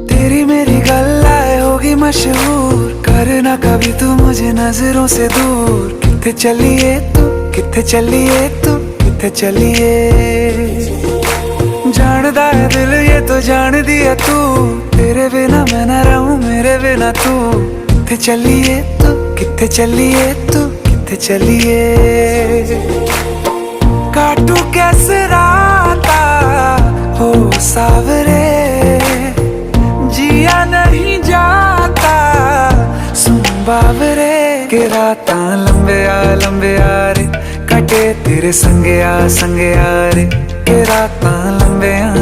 तेरी मेरी गल्लाए होगी मशहूर, करना कभी तू मुझे नजरों से दूर। किथे चलिए तू, किथे चलिए तू, किथे चलिए। जानदा है दिल ये तो जान दिया तू, तेरे बिना मैं ना रहूं मेरे बिना तू। किथे चलिए तू, किथे चलिए तू, किथे चलिए। काटू कैसे राता हो सावरे, जिया नहीं जाता सुन बावरे। के राता लंबे आ रे, कटे तेरे संगे आ रे। के राता लंबे आ